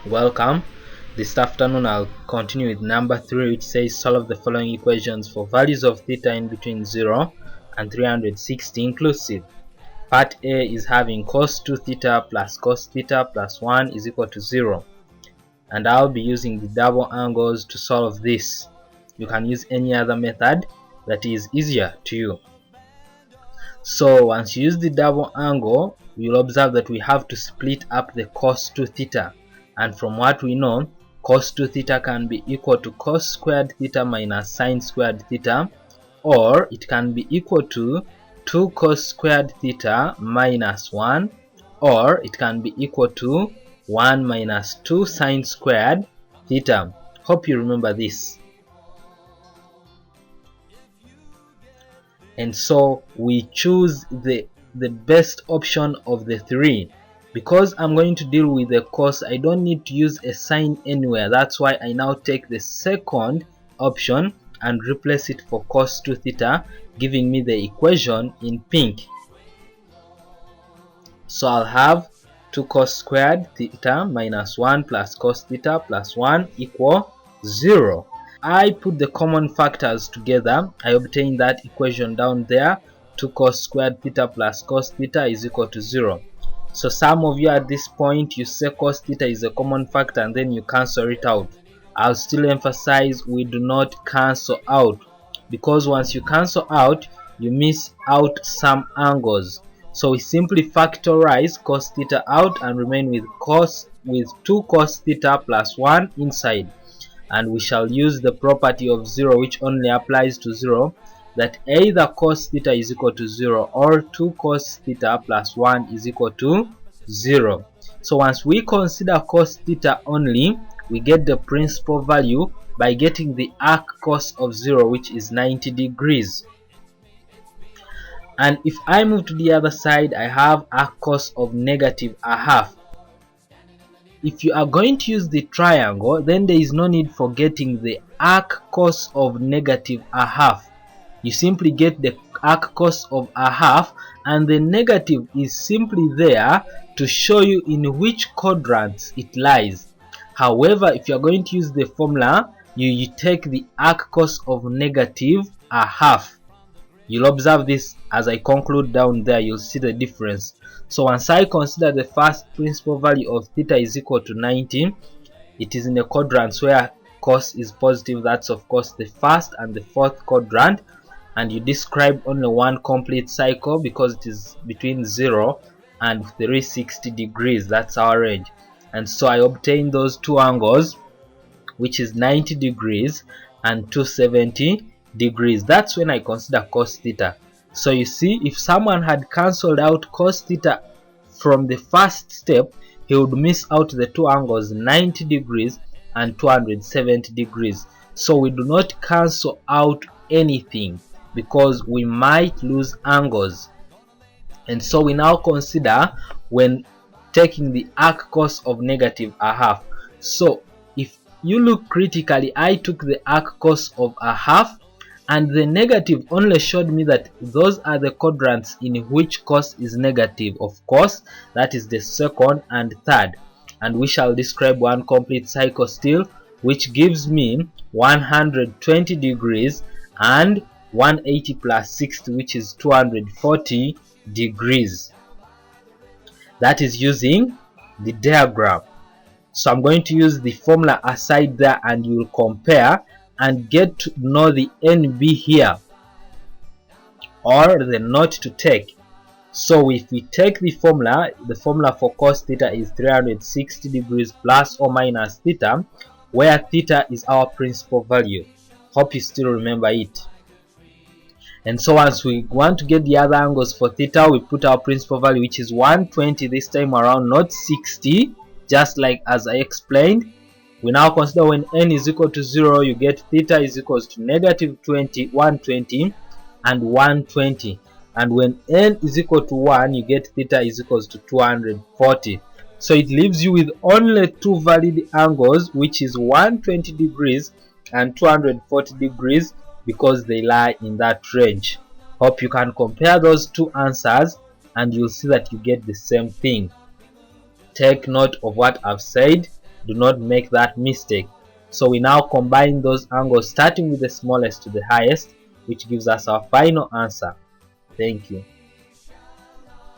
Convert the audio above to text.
Welcome. This afternoon I'll continue with number 3, which says solve the following equations for values of theta in between 0 and 360 inclusive. Part A is having cos 2 theta plus cos theta plus 1 is equal to 0. And I'll be using the double angles to solve this. You can use any other method that is easier to you. So once you use the double angle, you'll observe that we have to split up the cos 2 theta. And from what we know, cos 2 theta can be equal to cos squared theta minus sin squared theta, or it can be equal to 2 cos squared theta minus 1, or it can be equal to 1 minus 2 sin squared theta. Hope you remember this. And so we choose the best option of the three. Because I'm going to deal with the cos, I don't need to use a sign anywhere. That's why I now take the second option and replace it for cos 2 theta, giving me the equation in pink. So I'll have 2 cos squared theta minus 1 plus cos theta plus 1 equal 0. I put the common factors together. I obtain that equation down there. 2 cos squared theta plus cos theta is equal to 0. So some of you at this point, you say cos theta is a common factor and then you cancel it out. I'll still emphasize we do not cancel out, because once you cancel out, you miss out some angles. So we simply factorize cos theta out and remain with 2 cos theta plus 1 inside. And we shall use the property of 0, which only applies to 0, that either cos theta is equal to 0 or 2 cos theta plus 1 is equal to 0. So once we consider cos theta only, we get the principal value by getting the arc cos of 0, which is 90 degrees. And if I move to the other side, I have arc cos of negative a half. If you are going to use the triangle, then there is no need for getting the arc cos of negative a half. You simply get the arc cos of a half, and the negative is simply there to show you in which quadrants it lies. However, if you are going to use the formula, you take the arc cos of negative a half. You'll observe this as I conclude down there. You'll see the difference. So once I consider the first principal value of theta is equal to 90, it is in the quadrants where cos is positive. That's of course the first and the fourth quadrant. And you describe only one complete cycle because it is between 0 and 360 degrees. That's our range. And so I obtain those two angles, which is 90 degrees and 270 degrees. That's when I consider cos theta. So you see, if someone had cancelled out cos theta from the first step, he would miss out the two angles 90 degrees and 270 degrees. So we do not cancel out anything, because we might lose angles. And so we now consider when taking the arc cos of negative a half. So if you look critically, I took the arc cos of a half, and the negative only showed me that those are the quadrants in which cos is negative. Of course, that is the second and third. And we shall describe one complete cycle still, which gives me 120 degrees and 180 plus 60, which is 240 degrees. That is using the diagram. So I'm going to use the formula aside there, and you'll compare and get to know the NB here, or the note to take. So if we take the formula for cos theta is 360 degrees plus or minus theta, where theta is our principal value. Hope you still remember it. And so once we want to get the other angles for theta, we put our principal value, which is 120 this time around, not 60, just like as I explained. We now consider when n is equal to 0, you get theta is equals to negative 20, 120 and 120. And when n is equal to 1, you get theta is equals to 240. So it leaves you with only two valid angles, which is 120 degrees and 240 degrees, because they lie in that range. Hope you can compare those two answers and you'll see that you get the same thing. Take note of what I've said Do not make that mistake. So we now combine those angles starting with the smallest to the highest, which gives us our final answer. Thank you.